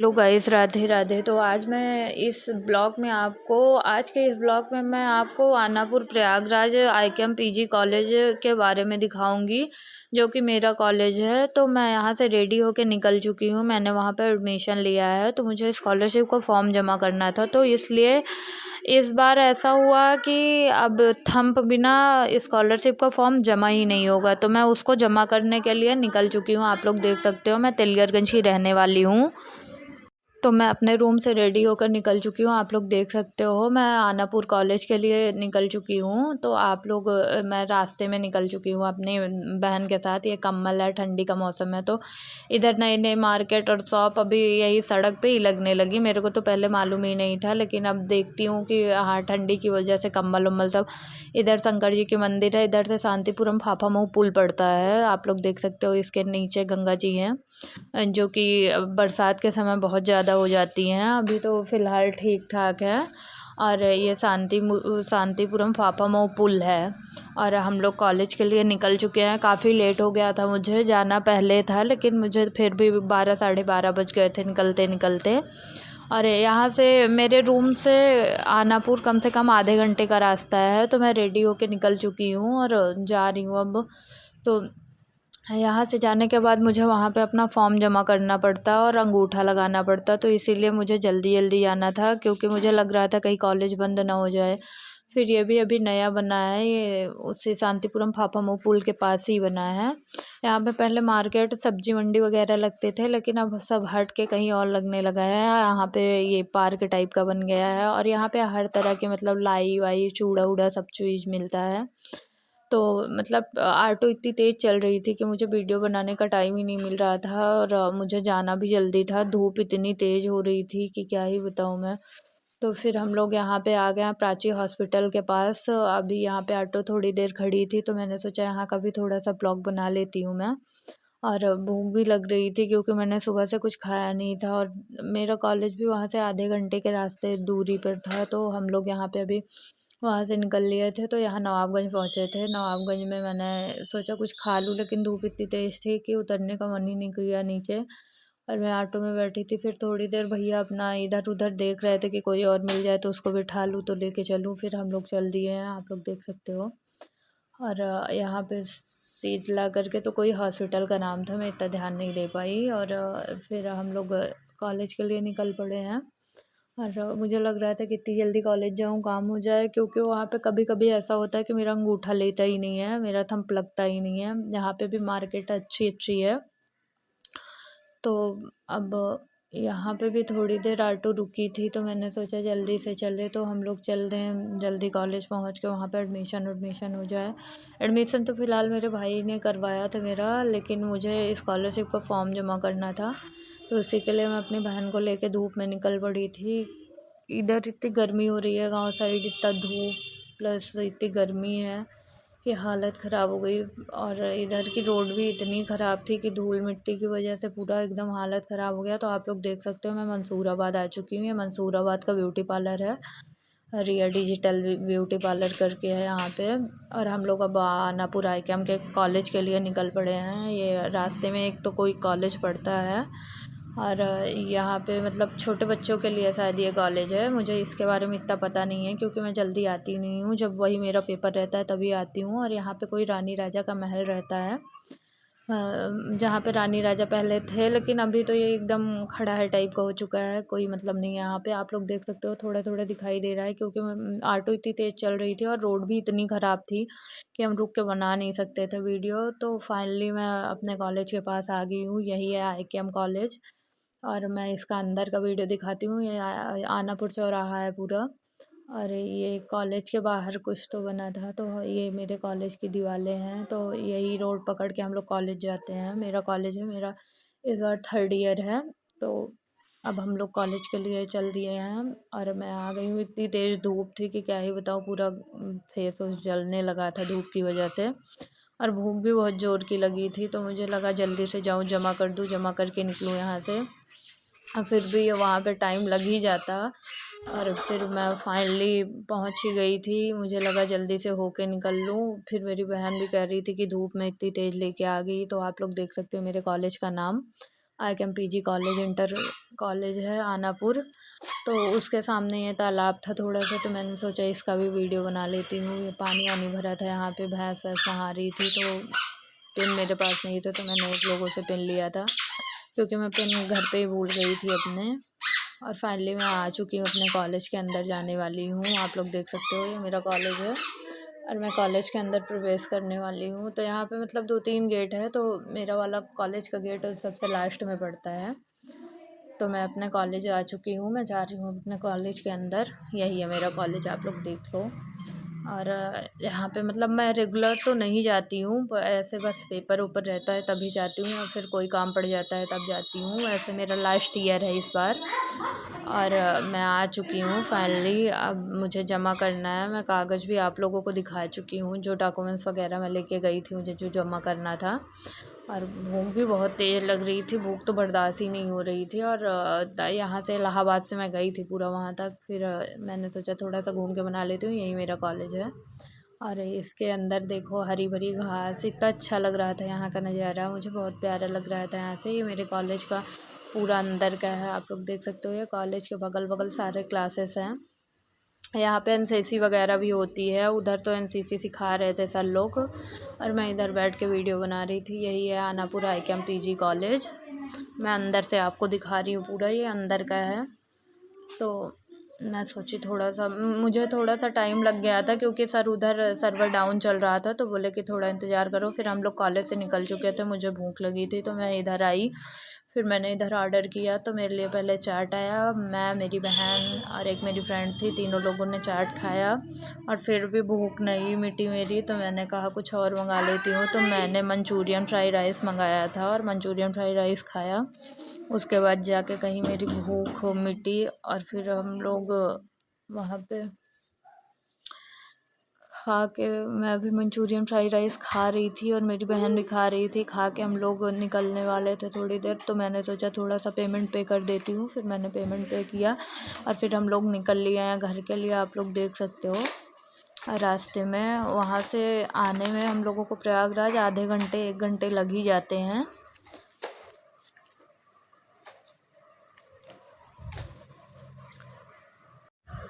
Hello guys, Radhe Radhe. तो आज के इस ब्लॉग में मैं आपको आनापुर प्रयागराज आईकेएम पीजी कॉलेज के बारे में दिखाऊंगी, जो कि मेरा कॉलेज है। तो मैं यहाँ से रेडी होके निकल चुकी हूँ। मैंने वहाँ पर एडमिशन लिया है, तो मुझे स्कॉलरशिप का फॉर्म जमा करना था। तो इसलिए इस बार ऐसा हुआ कि अब थंब बिना स्कॉलरशिप का फॉर्म जमा ही नहीं होगा। तो मैं उसको जमा करने के लिए निकल चुकी हूँ। आप लोग देख सकते हो, मैं तिलगरगंज की रहने वाली हूँ। तो मैं अपने रूम से रेडी होकर निकल चुकी हूँ। आप लोग देख सकते हो, मैं आनापुर कॉलेज के लिए निकल चुकी हूँ। तो आप लोग मैं रास्ते में निकल चुकी हूँ अपनी बहन के साथ। ये कम्बल है, ठंडी का मौसम है, तो इधर नए नए मार्केट और शॉप अभी यही सड़क पे ही लगने लगी। मेरे को तो पहले मालूम ही नहीं था, लेकिन अब देखती हूँ कि हाँ, ठंडी की वजह से कम्बल उम्बल सब। इधर शंकर जी की मंदिर है, इधर से शांतिपुरम फाफामऊ पुल पड़ता है। आप लोग देख सकते हो, इसके नीचे गंगा जी हैं, जो कि बरसात के समय बहुत ज़्यादा हो जाती हैं। अभी तो फ़िलहाल ठीक ठाक है। और ये शांतिपुरम फाफामऊ पुल है। और हम लोग कॉलेज के लिए निकल चुके हैं। काफ़ी लेट हो गया था, मुझे जाना पहले था, लेकिन मुझे फिर भी 12 साढ़े 12 बज गए थे निकलते निकलते। और यहाँ से मेरे रूम से आनापुर कम से कम आधे घंटे का रास्ता है। तो मैं रेडी होके निकल चुकी हूँ और जा रही हूँ अब। तो यहाँ से जाने के बाद मुझे वहाँ पे अपना फॉर्म जमा करना पड़ता और अंगूठा लगाना पड़ता। तो इसीलिए मुझे जल्दी जल्दी जाना था, क्योंकि मुझे लग रहा था कहीं कॉलेज बंद ना हो जाए। फिर ये भी अभी नया बना है, ये उसी शांतिपुरम फाफामऊ पुल के पास ही बना है। यहाँ पे पहले मार्केट सब्जी मंडी वगैरह लगते थे, लेकिन अब सब हट के कहीं और लगने लगा है। यहाँ पे ये पार्क टाइप का बन गया है, और यहाँ पे हर तरह के मतलब लाई वाई चूड़ा उड़ा सब चीज़ मिलता है। तो मतलब ऑटो इतनी तेज़ चल रही थी कि मुझे वीडियो बनाने का टाइम ही नहीं मिल रहा था, और मुझे जाना भी जल्दी था। धूप इतनी तेज़ हो रही थी कि क्या ही बताऊँ मैं। तो फिर हम लोग यहाँ पे आ गए हैं प्राची हॉस्पिटल के पास। अभी यहाँ पे ऑटो थोड़ी देर खड़ी थी, तो मैंने सोचा यहाँ का भी थोड़ा सा ब्लॉग बना लेती हूँ मैं। और भूख भी लग रही थी, क्योंकि मैंने सुबह से कुछ खाया नहीं था, और मेरा कॉलेज भी वहाँ से आधे घंटे के रास्ते दूरी पर था। तो हम लोग यहाँ पे अभी वहाँ से निकल लिए थे, तो यहाँ नवाबगंज पहुँचे थे। नवाबगंज में मैंने सोचा कुछ खा लूँ, लेकिन धूप इतनी तेज़ थी कि उतरने का मन ही नहीं किया नीचे। और मैं ऑटो में बैठी थी। फिर थोड़ी देर भैया अपना इधर उधर देख रहे थे कि कोई और मिल जाए तो उसको बिठा लूँ, तो लेके चलूँ। फिर हम लोग चल दिए हैं, आप लोग देख सकते हो। और यहाँ पे शीतला करके तो कोई हॉस्पिटल का नाम था, मैं इतना ध्यान नहीं दे पाई। और फिर हम लोग कॉलेज के लिए निकल पड़े हैं। और मुझे लग रहा था कि इतनी जल्दी कॉलेज जाऊँ, काम हो जाए, क्योंकि वहाँ पे कभी कभी ऐसा होता है कि मेरा अंगूठा लेता ही नहीं है, मेरा थंब लगता ही नहीं है। यहाँ पे भी मार्केट अच्छी अच्छी है। तो अब यहाँ पे भी थोड़ी देर ऑटो रुकी थी, तो मैंने सोचा जल्दी से चले, तो हम लोग चल दें जल्दी कॉलेज पहुँच के वहाँ पे एडमिशन हो जाए। एडमिशन तो फ़िलहाल मेरे भाई ने करवाया था मेरा, लेकिन मुझे स्कॉलरशिप का फॉर्म जमा करना था। तो उसी के लिए मैं अपनी बहन को लेके धूप में निकल पड़ी थी। इधर इतनी गर्मी हो रही है, गांव साइड इतना धूप प्लस इतनी गर्मी है कि हालत ख़राब हो गई। और इधर की रोड भी इतनी ख़राब थी कि धूल मिट्टी की वजह से पूरा एकदम हालत ख़राब हो गया। तो आप लोग देख सकते हो, मैं मंसूराबाद आ चुकी हूँ। ये मंसूराबाद का ब्यूटी पार्लर है, रिया डिजिटल ब्यूटी पार्लर करके है यहाँ पे। और हम लोग अब आनापुर आईकेएम के कॉलेज के लिए निकल पड़े हैं। ये रास्ते में एक तो कोई कॉलेज पड़ता है, और यहाँ पे मतलब छोटे बच्चों के लिए शायद ये कॉलेज है। मुझे इसके बारे में इतना पता नहीं है, क्योंकि मैं जल्दी आती नहीं हूँ। जब वही मेरा पेपर रहता है तभी आती हूँ। और यहाँ पे कोई रानी राजा का महल रहता है, जहाँ पे रानी राजा पहले थे, लेकिन अभी तो ये एकदम खड़ा है टाइप का हो चुका है, कोई मतलब नहीं है यहाँ पे। आप लोग देख सकते हो, थोड़ा थोड़ा दिखाई दे रहा है, क्योंकि ऑटो इतनी तेज़ चल रही थी और रोड भी इतनी ख़राब थी कि हम रुक के बना नहीं सकते थे वीडियो। तो फाइनली मैं अपने कॉलेज के पास आ गई हूँ, यही है आईकेएम कॉलेज। और मैं इसका अंदर का वीडियो दिखाती हूँ। ये आनापुर चौराहा है पूरा। और ये कॉलेज के बाहर कुछ तो बना था, तो ये मेरे कॉलेज की दीवारें हैं। तो यही रोड पकड़ के हम लोग कॉलेज जाते हैं। मेरा कॉलेज है, मेरा इस बार थर्ड ईयर है। तो अब हम लोग कॉलेज के लिए चल दिए हैं। और मैं आ गई हूँ, इतनी तेज़ धूप थी कि क्या ही बताऊँ, पूरा फेस वोस जलने लगा था धूप की वजह से। और भूख भी बहुत ज़ोर की लगी थी, तो मुझे लगा जल्दी से जाऊँ, जमा कर दूँ, जमा करके निकलूँ यहाँ से। और फिर भी वहाँ पे टाइम लग ही जाता। और फिर मैं फाइनली पहुँच ही गई थी, मुझे लगा जल्दी से होके निकल लूँ। फिर मेरी बहन भी कह रही थी कि धूप में इतनी तेज़ लेके आ गई। तो आप लोग देख सकते हो मेरे कॉलेज का नाम IKM PG college, inter college है आनापुर। तो उसके सामने ये तालाब था थोड़ा सा, तो मैंने सोचा इसका भी वीडियो बना लेती हूँ। ये पानी वानी भरा था यहाँ पे, भैंस वैस नहा रही थी, तो पिन मेरे पास नहीं थे तो मैंने एक लोगों से पिन लिया था, क्योंकि मैं पिन घर पे ही भूल गई थी अपने। और फाइनली मैं आ चुकी हूँ अपने कॉलेज के अंदर, जाने वाली हूँ। आप लोग देख सकते हो ये मेरा कॉलेज है और मैं कॉलेज के अंदर प्रवेश करने वाली हूँ। तो यहाँ पे मतलब 2-3 गेट है, तो मेरा वाला कॉलेज का गेट सबसे लास्ट में पड़ता है। तो मैं अपने कॉलेज आ चुकी हूँ, मैं जा रही हूँ अपने कॉलेज के अंदर। यही है मेरा कॉलेज, आप लोग देख लो। और यहाँ पे मतलब मैं रेगुलर तो नहीं जाती हूँ, पर ऐसे बस पेपर ऊपर रहता है तभी जाती हूँ, या फिर कोई काम पड़ जाता है तब जाती हूँ। वैसे मेरा लास्ट ईयर है इस बार। और मैं आ चुकी हूँ फाइनली। अब मुझे जमा करना है। मैं कागज़ भी आप लोगों को दिखा चुकी हूँ, जो डॉक्यूमेंट्स वगैरह मैं लेके गई थी, मुझे जो जमा करना था। और भूख भी बहुत तेज़ लग रही थी, भूख तो बर्दाश्त ही नहीं हो रही थी। और यहाँ से इलाहाबाद से मैं गई थी पूरा वहाँ तक, फिर मैंने सोचा थोड़ा सा घूम के बना लेती हूँ। यही मेरा कॉलेज है। और इसके अंदर देखो हरी भरी घास, इतना अच्छा लग रहा था यहाँ का नज़ारा, मुझे बहुत प्यारा लग रहा था यहाँ से। ये मेरे कॉलेज का पूरा अंदर का है, आप लोग देख सकते हो। ये कॉलेज के बगल बगल सारे क्लासेस हैं। यहाँ पे एनसीसी वगैरह भी होती है, उधर तो एनसीसी सिखा रहे थे सर लोग, और मैं इधर बैठ के वीडियो बना रही थी। यही है आनापुर IKM PG कॉलेज। मैं अंदर से आपको दिखा रही हूँ, पूरा ये अंदर का है। तो मैं सोची मुझे थोड़ा सा टाइम लग गया था, क्योंकि सर उधर सर्वर डाउन चल रहा था, तो बोले कि थोड़ा इंतज़ार करो। फिर हम लोग कॉलेज से निकल चुके थे, मुझे भूख लगी थी तो मैं इधर आई। फिर मैंने इधर ऑर्डर किया, तो मेरे लिए पहले चाट आया। मैं, मेरी बहन और एक मेरी फ्रेंड थी, तीनों लोगों ने चाट खाया। और फिर भी भूख नहीं मिटी मेरी, तो मैंने कहा कुछ और मंगा लेती हूँ। तो मैंने मंचूरियन फ्राई राइस मंगाया था और मंचूरियन फ्राई राइस खाया। उसके बाद जाके कहीं मेरी भूख मिटी, और फिर हम लोग वहाँ पे खा के, मैं भी मंचूरियन फ्राई राइस खा रही थी और मेरी बहन भी खा रही थी। खा के हम लोग निकलने वाले थे थोड़ी देर, तो मैंने सोचा थोड़ा सा पेमेंट पे कर देती हूँ। फिर मैंने पेमेंट पे किया और फिर हम लोग निकल लिए हैं घर के लिए, आप लोग देख सकते हो। रास्ते में वहाँ से आने में हम लोगों को प्रयागराज आधे घंटे 1 घंटे लग ही जाते हैं।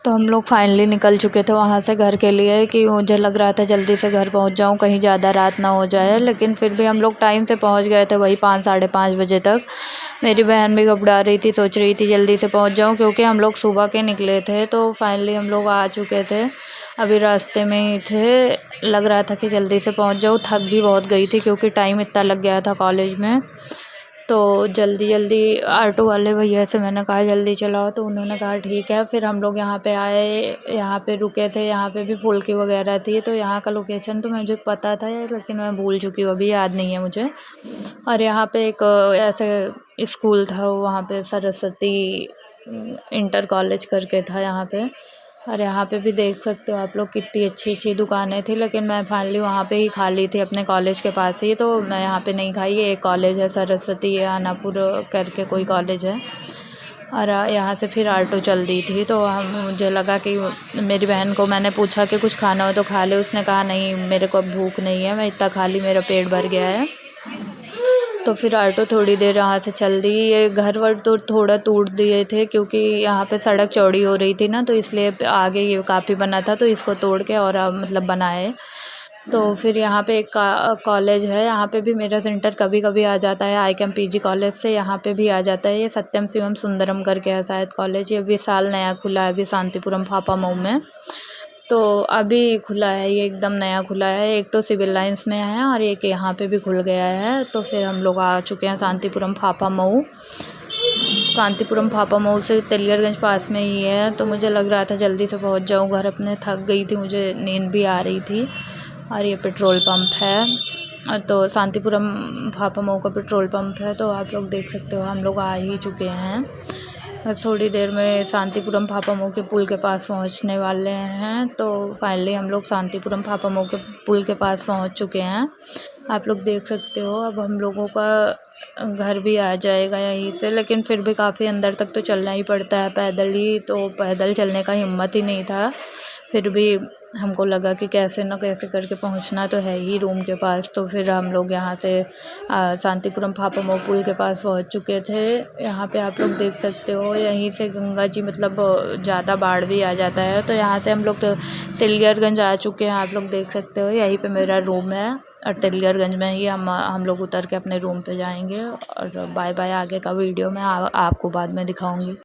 तो हम लोग फाइनली निकल चुके थे वहाँ से घर के लिए, कि मुझे लग रहा था जल्दी से घर पहुँच जाऊँ, कहीं ज़्यादा रात ना हो जाए। लेकिन फिर भी हम लोग टाइम से पहुँच गए थे, वही 5 साढ़े 5 बजे तक। मेरी बहन भी घबरा रही थी, सोच रही थी जल्दी से पहुँच जाऊँ, क्योंकि हम लोग सुबह के निकले थे। तो फाइनली हम लोग आ चुके थे, अभी रास्ते में ही थे। लग रहा था कि जल्दी से पहुँच जाऊँ, थक भी बहुत गई थी क्योंकि टाइम इतना लग गया था कॉलेज में। तो जल्दी जल्दी ऑटो वाले भैया से मैंने कहा जल्दी चलाओ, तो उन्होंने कहा ठीक है। फिर हम लोग यहाँ पे आए, यहाँ पे रुके थे, यहाँ पे भी फुल्की वगैरह थी। तो यहाँ का लोकेशन तो मुझे पता था, लेकिन मैं भूल चुकी हूँ, अभी याद नहीं है मुझे। और यहाँ पे एक ऐसे स्कूल था, वहाँ पे सरस्वती इंटर कॉलेज करके था यहाँ पे। और यहाँ पे भी देख सकते हो आप लोग, कितनी अच्छी अच्छी दुकानें थी। लेकिन मैं फाइनली वहाँ पे ही खा ली थी, अपने कॉलेज के पास ही। तो मैं यहाँ पे नहीं खाई। ये एक कॉलेज है सरस्वती, ये आनापुर करके कोई कॉलेज है। और यहाँ से फिर ऑटो चल दी थी, तो मुझे लगा कि मेरी बहन को मैंने पूछा कि कुछ खाना हो तो खा ले। उसने कहा नहीं, मेरे को अब भूख नहीं है, मैं इतना खा ली, मेरा पेट भर गया है। तो फिर ऑटो थोड़ी देर यहाँ से चल दी। ये घर वर तो थोड़ा टूट दिए थे, क्योंकि यहाँ पे सड़क चौड़ी हो रही थी ना, तो इसलिए आगे ये काफ़ी बना था, तो इसको तोड़ के और मतलब बनाए। तो फिर यहाँ पे एक कॉलेज है, यहाँ पे भी मेरा सेंटर कभी कभी आ जाता है। IKM PG कॉलेज से यहाँ पे भी आ जाता है। ये सत्यम शिवम सुंदरम करके है शायद कॉलेज, ये अभी साल नया खुला है, अभी शांतिपुरम फाफामऊ में। तो अभी खुला है, ये एकदम नया खुला है। एक तो सिविल लाइंस में है और एक यहाँ पे भी खुल गया है। तो फिर हम लोग आ चुके हैं शांतिपुरम फाफामऊ। शांतिपुरम फाफामऊ से तेलियरगंज पास में ही है। तो मुझे लग रहा था जल्दी से पहुँच जाऊँ घर अपने, थक गई थी, मुझे नींद भी आ रही थी। और ये पेट्रोल पंप है, तो शांतिपुरम फाफामऊ का पेट्रोल पंप है। तो आप लोग देख सकते हो, हम लोग आ ही चुके हैं, बस थोड़ी देर में शांतिपुरम फाफामऊ के पुल के पास पहुंचने वाले हैं। तो फाइनली हम लोग शांतिपुरम फाफामऊ के पुल के पास पहुंच चुके हैं, आप लोग देख सकते हो। अब हम लोगों का घर भी आ जाएगा यहीं से, लेकिन फिर भी काफ़ी अंदर तक तो चलना ही पड़ता है पैदल ही, तो पैदल चलने का हिम्मत ही नहीं था। फिर भी हमको लगा कि कैसे न कैसे करके पहुंचना तो है ही रूम के पास। तो फिर हम लोग यहाँ से शांतिपुरम फाफा पुल के पास पहुंच चुके थे। यहाँ पे आप लोग देख सकते हो, यहीं से गंगा जी मतलब ज़्यादा बाढ़ भी आ जाता है। तो यहाँ से हम लोग तो तिलियरगंज आ चुके हैं, आप लोग देख सकते हो। यहीं पे मेरा रूम है और तिलियरगंज में ही हम लोग उतर के अपने रूम पे जाएंगे। और बाय बाय, आगे का वीडियो मैं आपको बाद में दिखाऊंगी।